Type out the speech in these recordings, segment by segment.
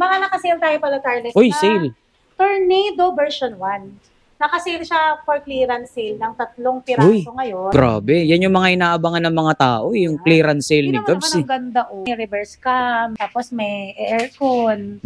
Mga nakasale tayo pala, Tarles. Uy, sale. Tornado version 1. Nakasale siya for clearance sale ng 3 piraso ngayon. Grabe. Yan yung mga inaabangan ng mga tao, yung clearance sale ni Gabs. Ang ganda, oh. May reverse cam, tapos may aircon,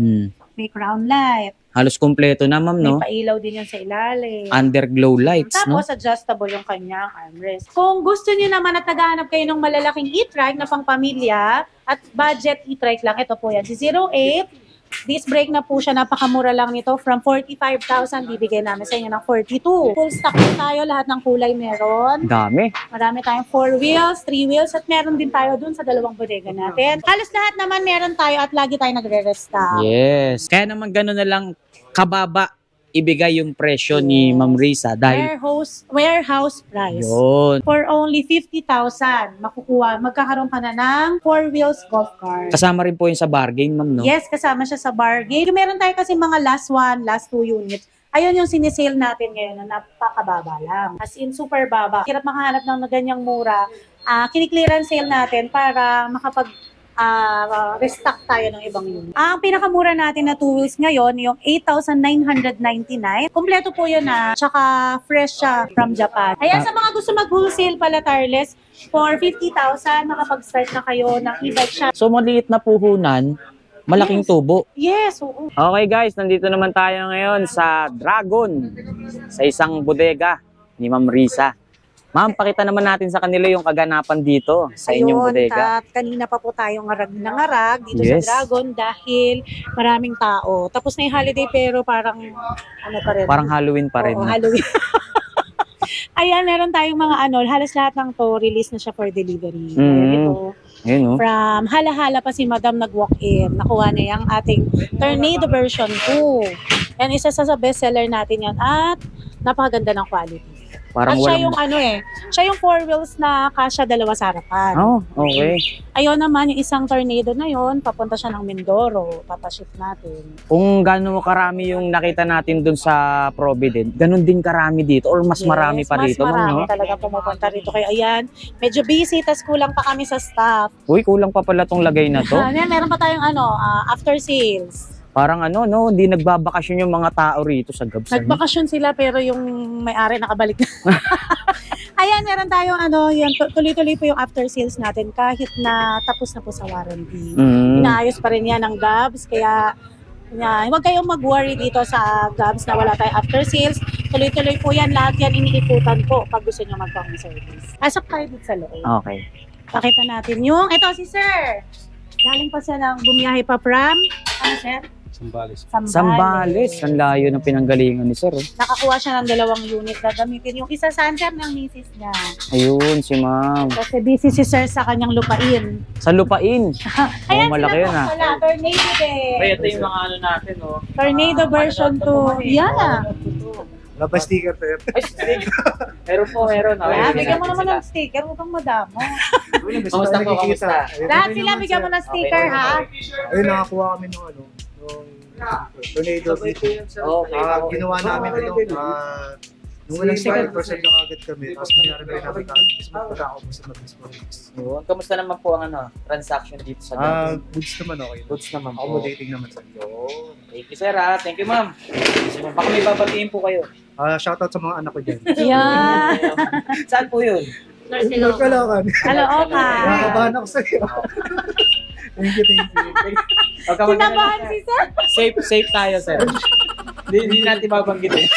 may crown light. Halos kompleto na, ma'am, no? May pailaw din yan sa ilalim. Underglow lights, tapos, adjustable yung kanyang armrest. Kung gusto niyo naman at naghahanap kayo ng malalaking e-trike na pang pamilya at budget e-trike lang, ito po yan. Si 08. Disc brake na po siya, napakamura lang nito. From 45,000, bibigay namin sa inyo ng 42. Full stock po tayo, lahat ng kulay meron. Dami. Marami tayong 4 wheels, 3 wheels, at meron din tayo dun sa 2 bodega natin. Halos lahat naman meron tayo at lagi tayo nagre-restock. Yes. Kaya naman gano'n na lang kababa ibigay yung presyo ni Ma'am Risa dahil warehouse price. Yun. For only 50,000, magkakaroon ka na ng 4 wheels golf cart. Kasama rin po yung sa bargain, ma'am, no? Yes, kasama siya sa bargain. Meron tayo kasi mga last 2 units. Ayun yung sinisale natin ngayon na napakababa lang. As in, super baba. Hirap makahanap ng ganyang mura. Kini-clearance sale natin para restock tayo ng ibang unit. Ang pinakamura natin na 2 wheels ngayon, yung 8,999. Kompleto po yun tsaka fresh siya from Japan. Ayan, sa mga gusto mag-wholesale pala, Tarles, for 50,000, makapag-start na kayo ng e-bike shop. So, maliit na puhunan, malaking tubo. Yes, oo. Okay guys, nandito naman tayo ngayon sa Dragon, sa isang bodega ni Ma'am Risa. Ma'am, pakita naman natin sa kanila yung kaganapan dito sa inyong bodega. Kanina pa po tayong ngarag dito sa Dragon dahil maraming tao. Tapos na yung holiday pero parang pa rin. Parang Halloween pa rin. Oo, Halloween. Ayan, meron tayong mga halos lahat ng to release na siya for delivery. Ito. From Hala-Hala pa si Madam nag-walk-in. Nakuha niya yung ating Tornado version 2. Yan, isa sa bestseller natin yan at napakaganda ng quality. Parang at siya yung siya yung 4 wheels na kasya 2 sa harapan. Oh, okay. Ayun naman, yung isang Tornado na yon, papunta siya ng Mindoro, papaship natin. Kung gano'n karami yung nakita natin dun sa Provident, ganun din karami dito or mas marami pa rito? Mas marami talaga pumupunta rito. Kaya ayan, medyo busy, tas kulang pa kami sa staff. Uy, kulang pa pala tong lagay na to. Meron pa tayong after sales. Parang hindi nagbabakasyon yung mga tao rito sa Gabs. Nagbakasyon sila pero yung may-ari nakabalik na. Ayan, meron tayong tuloy-tuloy po yung after sales natin kahit na tapos na po sa warranty. Inaayos pa rin yan ng Gabs, kaya huwag kayong mag-worry dito sa Gabs na wala tayong after sales. Tuloy-tuloy po yan, lahat yan iniikutan po pag gusto nyo mag-home service. Asok tayo dito sa loob. Okay. Pakita natin ito si Sir. Galing pa siya ng bumiyahe pa from, Sir? Sambales. Ang layo ng pinanggalingan ni Sir. Nakakuha siya ng 2 unit na gamitin. Yung isa saan, Sir, ng misis niya. Ayun, si Ma'am. Kasi busy si Sir sa kanyang lupain. Sa lupain? Ayan, malaki yun Tornado din. Ito yung mga natin, Tornado version 2. Yan Wala sticker, Sir? Ay, sticker. Meron. Bigyan mo naman ng sticker. Huwag kang madamo. Kamusta po? Lahat sila bigyan mo ng sticker, ha? Ayun, nakakuha kami nung Tornado video. Ginawa namin nung walang sticker, percent na agad kami. Tapos pinarabay namin tapos magpagkakabos sa mag-response. Kamusta naman po ang transaction dito sa Gabs? Goods naman okay. Goods naman po. Accommodating naman sa iyo. Thank you, Sir. Thank you, Ma'am. Baka may babatiin po kayo. Shoutout sa mga anak ko dyan. Yan. Saan po yun? Lord Caloocan. Caloocan. Nakabahan ako sa iyo. Thank you. Sinabahan si Sir. Safe tayo, Sir. Hindi natin babanggitin.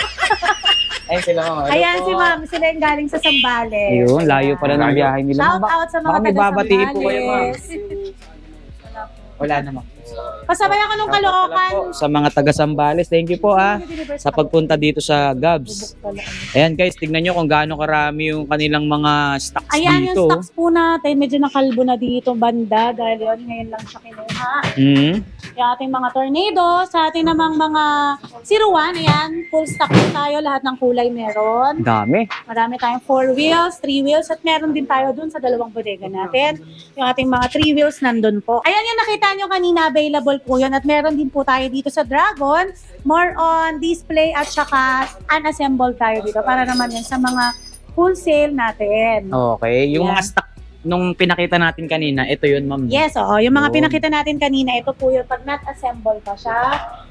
Ayun sila, Ma'am. Ayan si Ma'am, sila yung galing sa Sambales. Ayun, layo pala ng biyahe nila. Shout out sa mga taga-Sambales. Po kayo, Ma'am. Wala naman. Pasabay ako nung Caloocan. Sa mga taga-Sambales, thank you po sa pagpunta dito sa Gabs. Ayan guys, tignan nyo kung gaano karami yung kanilang mga stocks dito. Ayan yung stocks po natin, medyo nakalbo na dito banda dahil yun, ngayon lang siya kinuha. Yung ating mga Tornado, sa ating namang mga 01, ayan, full stock po tayo, lahat ng kulay meron. Dami. Marami tayong 4 wheels, 3 wheels, at meron din tayo dun sa 2 bodega natin. Yung ating mga 3 wheels nandun po. Ayan yung nakita nyo kanina, available po yun. At meron din po tayo dito sa Dragon. More on display at saka unassembled tayo dito. Para naman yan sa mga wholesale natin. Okay. Yung mga stock nung pinakita natin kanina, ito yun, ma'am. Yes, oo. Yung mga Yun. pinakita natin kanina, ito po yung pag not assemble pa siya.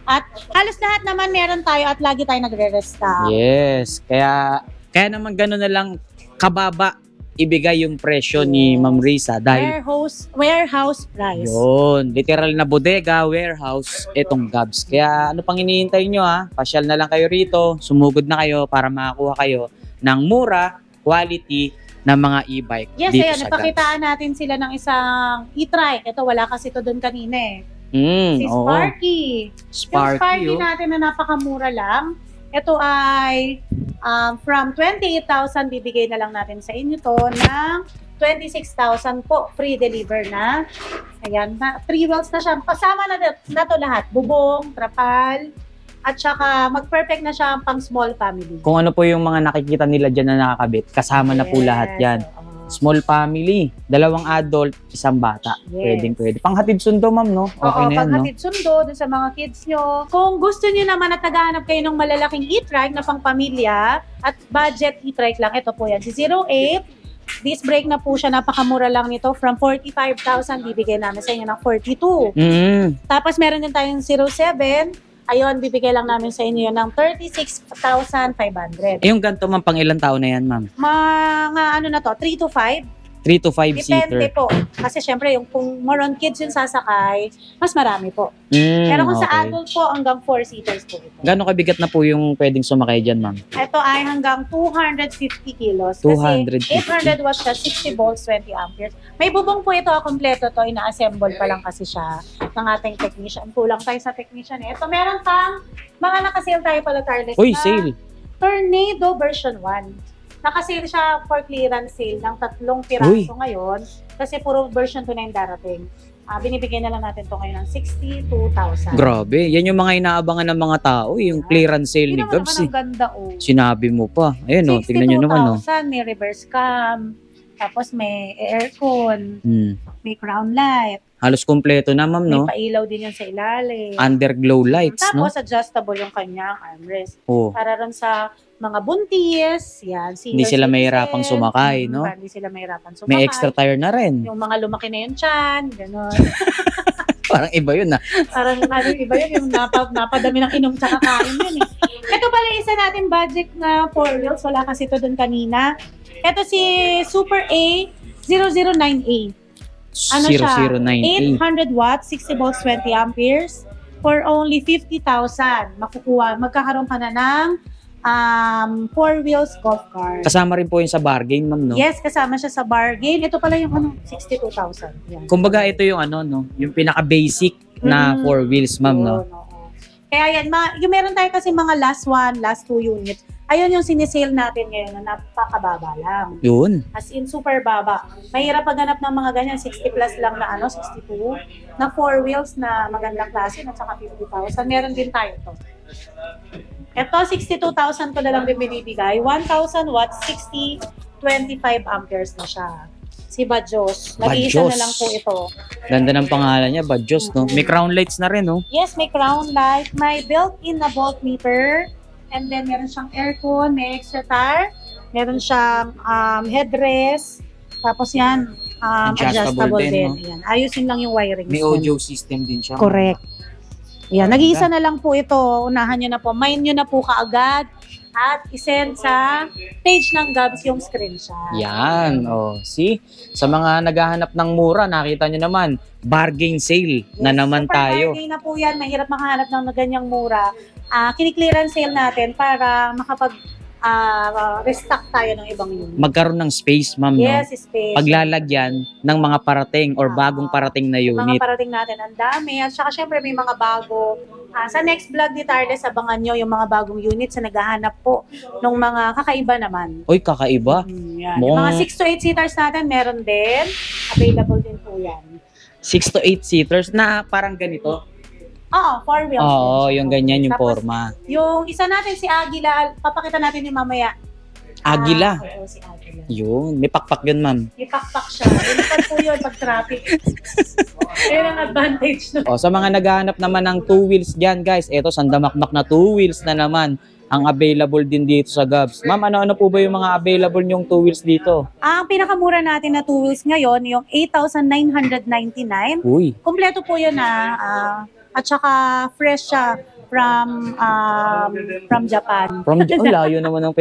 At halos lahat naman meron tayo at lagi tayo nagre-restock. Yes. Kaya naman gano'n na lang kababa ibigay yung presyo ni Ma'am Risa dahil Warehouse price. yun, literal na bodega, warehouse, etong Gabs. Kaya ano pang hinihintay nyo ha? Pasyal na lang kayo rito, sumugod na kayo para makakuha kayo ng mura, quality na mga e-bike Yes, dito ayan, sa Gabs. napakitaan natin sila ng isang e-trike. Ito, wala kasi ito doon kanina eh. Si Oo. Sparky. Yung Sparky oh. natin na napakamura lang. Ito ay from 28,000, bibigay na lang natin sa inyo to ng 26,000 po. Free deliver na. Ayan, 3 wheels na siya. Kasama na to lahat. Bubong, trapal, at saka mag-perfect na siya pang small family. Kung ano po yung mga nakikita nila dyan na nakakabit, kasama na po lahat yan. Oo. Small family, 2 adult, 1 bata. Yes. Pwede. Panghatid sundo, ma'am, no? Okay Oo, na yan, no? paghatid sundo dun sa mga kids nyo. Kung gusto nyo naman at naghahanap kayo ng malalaking e-trike na pang pamilya at budget e-trike lang, ito po yan. Si 08, disc brake na po siya, napakamura lang nito. From 45,000, bibigay namin sa inyo ng 42. Tapos meron din tayong 07, ayun, bibigay lang namin sa inyo ng 36,500. Yung ganito, ma'am, pang ilang taon na yan, ma'am? Mga ano na to, 3 to 5? 3 to 5 seater. Depende po. Kasi syempre, yung kung more on kids yung sasakay, mas marami po. Pero kung sa adult po, hanggang 4 seaters po ito. Gano'ng kabigat na po yung pwedeng sumakay dyan, ma'am? Ito ay hanggang 250 kilos. 250. Kasi 800 watts siya, 60 volts, 20 amperes. May bubong po ito, kompleto to. Ina-assemble pa lang kasi siya ng ating technician. Kulang tayo sa technician eh. Ito meron pang mga nakasale tayo pala, Carles. Uy, na sale! Tornado version 1. Nakasale siya for clearance sale ng 3 piraso Uy. ngayon. Kasi puro version 2 na yung darating. Binibigay na lang natin to ngayon ng 62,000. Grabe, yan yung mga inaabangan ng mga tao, yung clearance sale ni Hindi naman Gabs. naman ang ganda oh. Sinabi mo pa. Ayun, oh, tingnan nyo naman. Oh. 62,000, may reverse cam, tapos may aircon, may crown light, Halos kompleto na, ma'am, no? may pailaw din yan sa ilalim. Underglow lights, no? Tapos adjustable yung kanyang armrest. Oh. Para rin sa mga buntis, yan, senior Hindi sila citizen, mahirapang sumakay, no? Para hindi sila mahirapang sumakay. May extra tire na rin. Yung mga lumaki na yung tiyan, gano'n. Parang iba yun, ah. Parang ano, iba yun, yung napadami ng inom sa kakain yun eh. Ito pala isa natin budget na 4 wheels, wala kasi ito dun kanina. Ito si Super A 009A. Ano siya? 0098. 800 watts, 60 volts, 20 amperes for only 50,000. Magkakaroon ka na ng 4 wheels golf cart. Kasama rin po yun sa bargain, ma'am, no? Yes, kasama siya sa bargain. Ito pala yung 62,000. Yan. Kumbaga, ito yung ano, no? Yung pinaka-basic na 4 wheels, ma'am, no? Yun, oo. Kaya yan, yung meron tayo kasi mga last 2 units. Ayun yung sinisale natin ngayon na napakababa lang. Yun. As in, super baba. Mahirap paghanap ng mga ganyan, 60 plus lang na 62, na 4 wheels na magandang klase, at saka 50,000. Meron din tayo to. Ito, 62,000 ko na lang din binibigay. 1,000 watts, 60, 25 amperes na siya. Si Bajos. Nag-iisa Bajos. na lang po ito. Ganda ng pangalan niya, Bajos, no? May crown lights na rin, no? Yes, may crown light, may built-in na voltmeter, and then meron siyang aircon, may extra tire, meron siyang headrest, tapos yan, adjustable din. no? Yan. Ayusin lang yung wiring. May audio system din siya. Correct. Yan, nag-iisa na lang po ito. Unahan nyo na po. Mind nyo na po kaagad at isend sa page ng Gabs yung screenshot. Yan, oh. See? Sa mga naghahanap ng mura, nakita nyo naman, bargain sale na naman super tayo. bargain na po yan. Mahirap makahanap ng ganyang mura. Kiniklearance sale natin para restock tayo ng ibang unit. Magkaroon ng space, ma'am, no? Yes, space. Paglalagyan ng mga parating or bagong parating na Mga unit. parating natin, ang dami. At saka syempre may mga bago. Sa next vlog ni Tarles, abangan nyo yung mga bagong units na naghahanap po ng mga kakaiba naman. Uy, kakaiba. Yan. Yung mga 6 to 8 seaters natin, meron din. Available din po yan. 6 to 8 seaters na parang ganito. Oo, 4 wheels. Oo, yung ganyan yung Tapos, forma. Yung isa natin si Agila, papakita natin yung mamaya. Agila. Oo, si Agila. Yun, may pakpak yun, ma'am. Ipakpak siya. Ilipat po yun pag traffic. Yun ang advantage. No? O, sa mga naghahanap naman ng 2 wheels dyan, guys, eto, sandamakmak na 2 wheels na naman. ang available din dito sa Gabs. Ma'am, ano-ano po ba yung mga available nyong 2 wheels dito? Ang pinakamura natin na 2 wheels ngayon, yung 8,999. Uy, Kompleto po yun at saka fresh siya from Japan. layo naman ng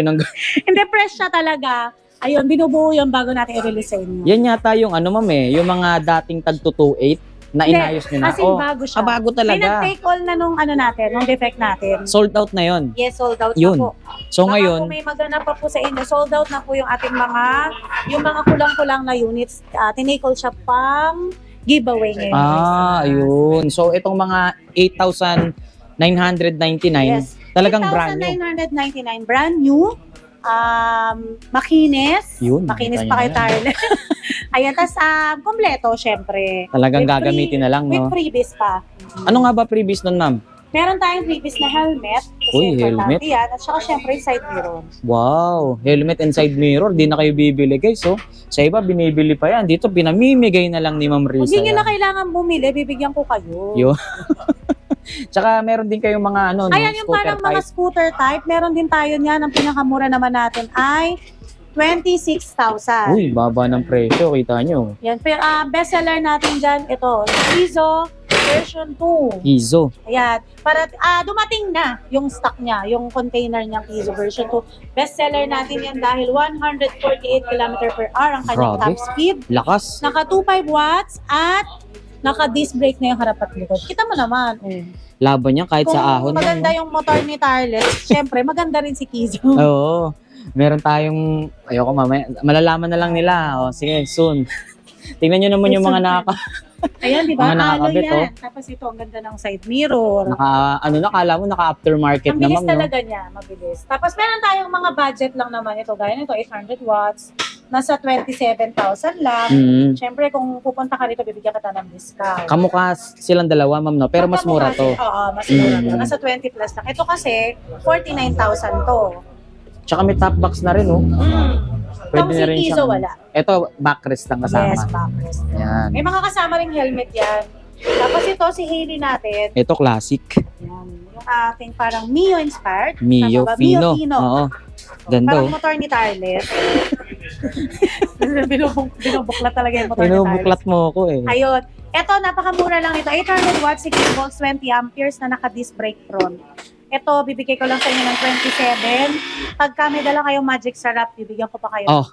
Hindi, fresh siya talaga. Ayun, binubuo yun bago natin i-release sa inyo. Yan yata yung ano ma'am yung mga dating tag 228 na Hindi, inayos nyo na. as in bago siya. Bago May talaga. nag-take all na nung nung defect natin. Sold out na yon. Yes, sold out Yun. na po. So Baka ngayon, kung may magana pa po sa inyo, sold out na po yung ating yung mga kulang-kulang na units. Tinake all siya pang giveaway ngayon. ayun. So itong mga 8,999, Yes. talagang brand new. 8,999 brand new. Makinis. Yun, Makinis kita pa nyo kay Tarlet. Ayan, tas kompleto, syempre. Talagang With gagamitin na lang, With no? freebies pa. Ano nga ba previous nun, ma'am? Meron tayong freebies na helmet. Kasi Uy, helmet. importante yan. At saka syempre side mirror. Wow, helmet and side mirror, di na kayo bibili guys. So, sa iba binibili pa yan. Dito pinamimigay na lang ni Ma'am Risa. Hindi nyo yan. na kailangan bumili, bibigyan ko kayo. Yun. Tsaka meron din kayong mga Ayan, yung parang mga scooter type, meron din tayo niyan. Ang pinakamura naman natin ay 26,000. Uy, baba ng presyo, kita nyo. Yan, bestseller natin dyan, ito, Izo version 2. Izo. Ayan, para dumating na yung stock niya, yung container niyang Izo version 2. Bestseller natin yan dahil 148 km/h ang kanyang Grabe. top speed. Lakas. Naka 2.5 watts at naka-disc brake na yung harap at likod. Kita mo naman. Laban niya kahit Kung sa ahon. maganda yung motor ni Tarlet, syempre maganda rin si Kizo. Oo. Meron tayong, ayoko mamaya, malalaman na lang nila. O, sige, soon. Tingnan nyo naman yung mga Ayan, di ba? Mga nakakabit, Halo yan. Tapos ito, ang ganda ng side mirror. kala mo naka-aftermarket Ang na bilis ma'am, no? talaga niya, mabilis. Tapos meron tayong mga budget lang naman ito. Gaya nito, 800 watts. Nasa 27,000 lang. Siyempre, kung pupunta ka rito, bibigyan ka ng discount. Kamukha silang dalawa, ma'am, no? Pero mas mura to. Oo, mas mura to. Nasa 20 plus lang. Ito kasi, 49,000 to. Tsaka may top box na rin, oh. Pwede Tapos na rin si Kizo siyang... wala. Ito, backrest lang kasama. Yes, backrest. Yan. May mga kasama ring helmet yan. Tapos ito, si Hailey natin. Ito, classic. Yan. Yung ating parang Mio inspired. Mio Tama ba? Fino. Mio Fino. Oo. Ganda, Parang oh. motor ni Tarlet. Binubuklat talaga yung motor ni Pinubuklat Tarlet. mo ako, eh. Ayun. Ito, napakamura lang ito. 800 watts, 60 volts, 20 amperes na naka-disc brake front. Ito, bibigay ko lang sa inyo ng 27. Pagka may dala kayong magic syrup, bibigyan ko pa kayo. Oh.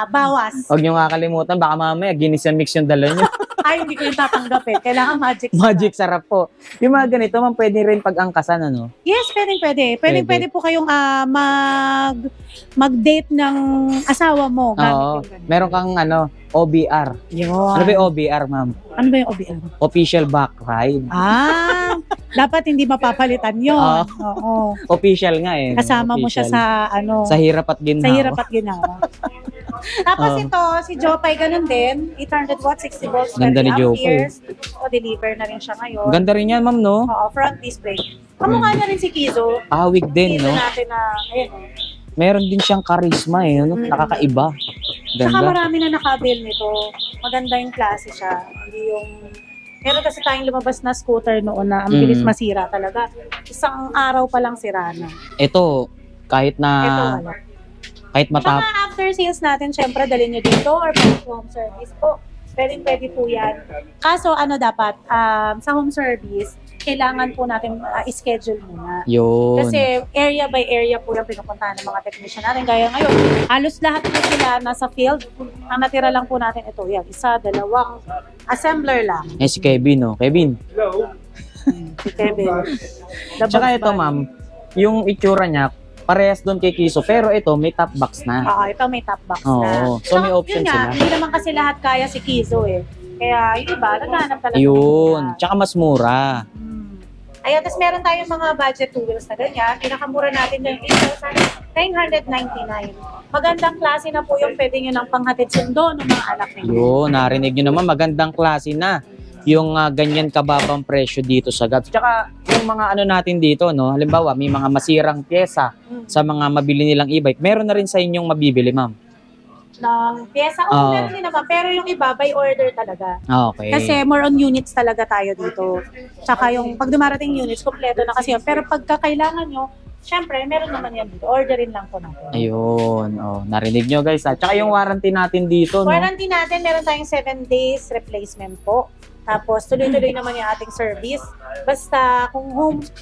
Bawas. Huwag nyo kakalimutan, baka mamaya ginisa mix yung dala nyo. Ay, hindi ko yung tatanggapin. Kailangan magic syrup. Magic sarap po. Yung mga ganito, ma'am, pwede rin pag-angkasan, ano? Yes, pwede. Pwede po kayong mag-date ng asawa mo. Gamit Oo. yung ganun. Meron kang, OBR. Yun. Ano ba yung OBR, ma'am? Ano ba yung OBR? Official back ride. Dapat hindi mapapalitan yun. Oo. Official nga, eh. Kasama mo siya Official. Sa hirap at ginhawa. Sa hirap at ginawa. Tapos ito, si Jopay, ganun din. 800 watts, 60 volts, 20 Ganda ni Jopay. amperes. O, deliver na rin siya ngayon. Ganda rin yan, ma'am, no? Oo, front disc brake. Kamukha na rin si Kizo. Awig din, Kizo no? natin na, ayun. Meron din siyang charisma, eh. No? Nakakaiba. Saka Ganda. marami na naka-avail nito. Maganda yung klase siya. Hindi yung... Meron kasi tayong lumabas na scooter noon na ang bilis masira talaga. Isang araw pa lang sira na. Ito, kahit na... Ito wala. Kahit matap... Saka after sales natin, syempre dalhin nyo dito or home service po. Pwede po yan. Kaso ano dapat, sa home service, kailangan po natin i-schedule muna. Yun. Kasi area by area po yung pinupuntahan ng mga technician natin. Gaya ngayon, halos lahat po sila nasa field. Ang natira lang po natin ito, yan, isa, dalawang assembler lang. Si Kevin, no? Kevin. Si Kevin. Tsaka ito, ma'am, yung itsura niya, parehas doon kay Kiso, pero ito, may top box na. Oo, ito may top box Oo. na. So, may option yun nga, sila. hindi naman kasi lahat kaya si Kizo eh. Kaya yung iba, naghahanap talaga. Yun. nila. Tsaka mas mura. Ayan, tapos meron tayong mga budget two wheels na ganyan. Pinakamura natin yung 8,999. Magandang klase na po yung pwede nyo ng panghatid sundo ng mga anak ninyo. Yun, narinig nyo naman, magandang klase na yung ganyan kababang presyo dito sa Gabs. Tsaka yung mga ano natin dito, no? Halimbawa, may mga masirang pyesa sa mga mabili nilang e-bike. Meron na rin sa inyong mabibili, ma'am. Ng pyesa, meron din naman. Pero yung iba, by order talaga. Okay. Kasi more on units talaga tayo dito. Tsaka yung pag dumarating units, kompleto na kasi yun. Pero pagka kailangan nyo, syempre, meron naman yan dito. Orderin lang po natin. Ayun. Oh, narinig nyo guys. Tsaka yung warranty natin dito, no? Warranty natin, meron tayong 7 days replacement po. Tapos, tuloy-tuloy naman yung ating service. Basta, kung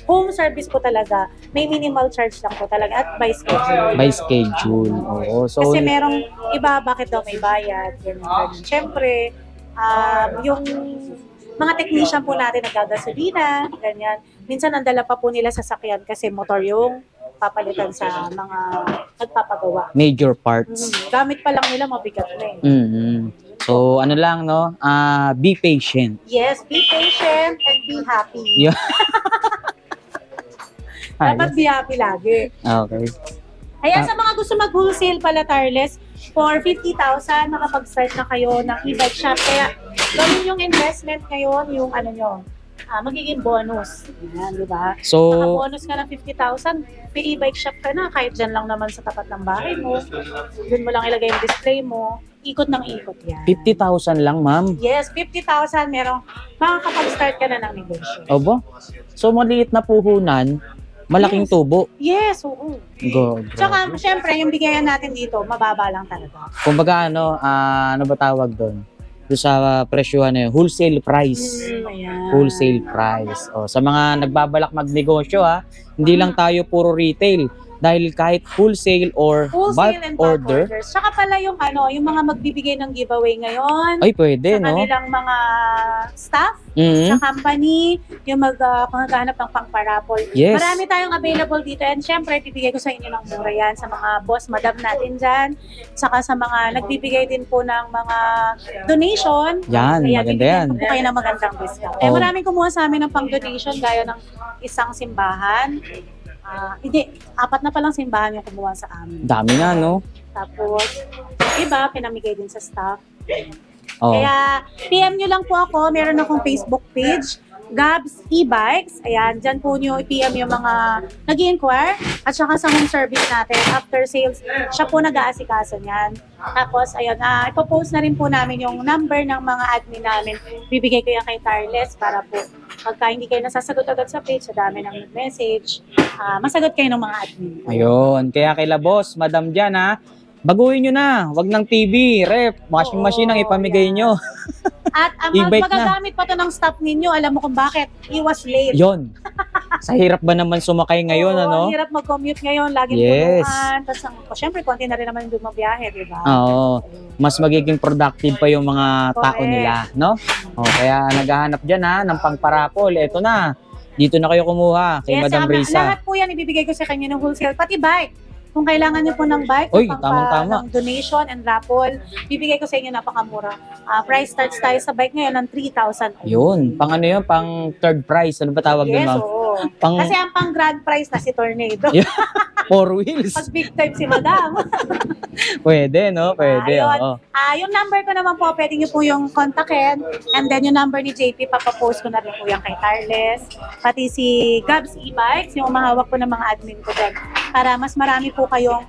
home service po talaga, may minimal charge lang po talaga at by schedule. By schedule. Oo. So, Kasi merong iba, bakit daw may bayad? Ganun. Siyempre, yung mga technician po natin nagagasolina, ganyan. Minsan, ang dala pa po nila sasakyan kasi motor yung papalitan sa mga nagpapagawa. major parts. Gamit pa lang nila, mabigat na eh. So, ano lang, no? Be patient. Yes, be patient and be happy. Yun. Dapat be happy lagi. Okay. Ayan, sa mga gusto mag-wholesale pala, Tarles, for 50,000, nakapag-start na kayo ng e-bike shop. Kaya, gawin yung investment ngayon, yung ano nyo, magiging bonus. Ayan, di ba? So, Naka-bonus ka ng 50,000, may e-bike shop ka na, kahit dyan lang naman sa tapat ng bahay mo. Doon mo lang ilagay yung display mo. Ikot ng ikot yan. 50,000 lang, ma'am. Yes, 50,000 merong makakapag-start ka na ng negosyo. Obo? So, maliit na puhunan, malaking Yes. tubo. Yes, oo. Go. Tsaka, syempre, yung bigayan natin dito, mababa lang talaga. Kumbaga, ano ba tawag doon? Doon sa presyuhan na yun, wholesale price. Ayan. Wholesale price. O, sa mga nagbabalak magnegosyo, hindi lang tayo puro retail. Dahil kahit wholesale or Wholesale and bulk bulk order, orders. Tsaka pala yung yung mga magbibigay ng giveaway ngayon. ay pwede, Sa no? kanilang mga staff, Mhm. sa company, yung maghanap ng pang-parapol. Yes. Marami tayong available dito and syempre, bibigay ko sa inyo ng mura yan sa mga boss, madam natin dyan. Saka sa mga nagbibigay din po ng mga donation. Yan, Kaya maganda bibigyan yan. ko po kayo ng magandang discount. Kaya Oh. maraming kumuha sa amin ng pang-donation gaya ng isang simbahan. Hindi, 4 na palang simbahan yung kumuha sa amin. Dami na, no? Tapos, iba, pinamigay din sa staff. Oh. Kaya, PM nyo lang po ako. Meron akong Facebook page, Gabs E-Bikes. Ayan, dyan po nyo i-PM yung mga nag-i-inquire. At saka sa home service natin, after sales, siya po nag-aasikaso niyan. Tapos, ayun, ipopost na rin po namin yung number ng mga admin namin. Bibigay ko yan kay Tarles para po pagka hindi kayo nasasagot agad sa page, sa dami ng message, masagot kayo ng mga admin. Ayun. Kaya kay boss, madam dyan, baguhin nyo na. Wag ng TV, rep, washing Oo, machine ang ipamigay yan. nyo. At ang E-bike na. magagamit pa to ng staff ninyo, alam mo kung bakit? Iwas late. Yon. Sa hirap ba naman sumakay ngayon, Oo, ano? ang hirap mag-commute ngayon, laging Yes. punuan. Tapos, syempre, konti na rin naman yung bumabiyahe, di ba? Oo. Mas magiging productive pa yung mga tao Correct. nila, no? O, kaya naghahanap dyan, ng pangparapol. Eto na. Dito na kayo kumuha kay Madam Risa. Lahat po yan ibibigay ko sa kanya ng wholesale, pati bike. Kung kailangan niyo po ng bike, Uy, ng tamang-tama. ng donation and raffle, bibigay ko sa inyo napakamura. Price starts tayo sa bike ngayon ng 3,000. Yun. Pang ano yun? Pang third prize. Ano ba tawag Yes, doon, ma'am? oo. Pang Kasi ang pang grand prize na si Tornado. Yeah. 4 wheels. Pag big time si Madam. Pwede, no? Pwede. Ayun. Oo. Yung number ko naman po, pwede niyo po yung kontakin. And then yung number ni JP, papapost ko na rin po yan kay Tarles. Pati si Gabs E-Bikes, yung umahawak po ng mga admin ko dyan. Para mas marami po kayong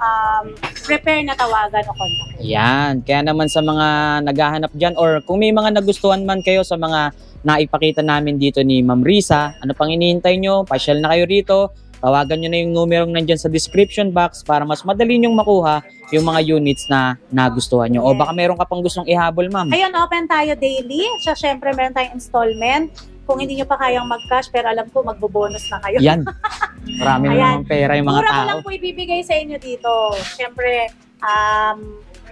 prepare na tawagan o kontakin. Yan. Kaya naman sa mga naghahanap dyan or kung may mga nagustuhan man kayo sa mga naipakita namin dito ni Ma'am Risa, ano pang hinihintay nyo? Pasyal na kayo rito. Tawagan nyo na yung numerong nandyan sa description box para mas madali nyong makuha yung mga units na nagustuhan nyo. O baka meron ka pang gustong ihabol, ma'am. Ayun, open tayo daily. So, syempre, meron tayong installment. Kung hindi nyo pa kayang mag-cash, pero alam ko, magbo-bonus na kayo. Yan. Marami na Ayan. namang pera yung mga Mura ko tao. lang po ibibigay sa inyo dito. Syempre,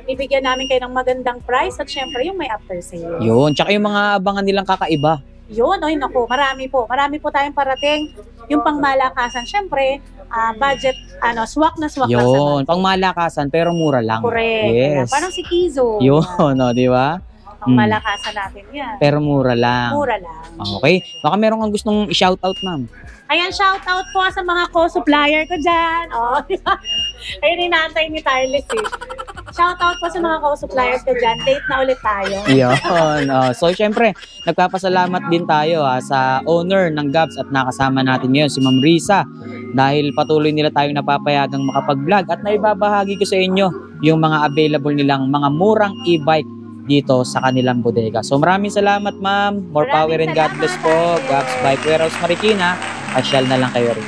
bibigyan namin kayo ng magandang price at syempre, yung may after sale. Yun. Tsaka yung mga abangan nilang kakaiba. Yun, oy, naku, marami po. Marami po tayong parating. Yung pangmalakasan, syempre, budget, swak na swak lang sa Yun. Pang malakasan pero mura lang. Correct. Yes. Parang si Kizo. Yun, no, di ba? Pangmalakasan natin yan. Pero mura lang. Mura lang. Okay. Baka meron kang gustong i-shoutout, ma'am. Ayan, shout out po sa mga co-supplier ko dyan. Oh, di ba? Ayun, inaantay ni Tarles eh. Shout out po sa mga co-suppliers ko dyan. Date na ulit tayo. Yun. So, syempre, nagpapasalamat din tayo sa owner ng Gabs at nakasama natin ngayon, si Ma'am Risa. Dahil patuloy nila tayong napapayagang makapag-vlog at naibabahagi ko sa inyo yung mga available nilang mga murang e-bike dito sa kanilang bodega. So, maraming salamat, ma'am. More Maraming power and God salamat, bless po. Ate. Gabs Bike Warehouse Marikina. Pasyal na lang kayo rin.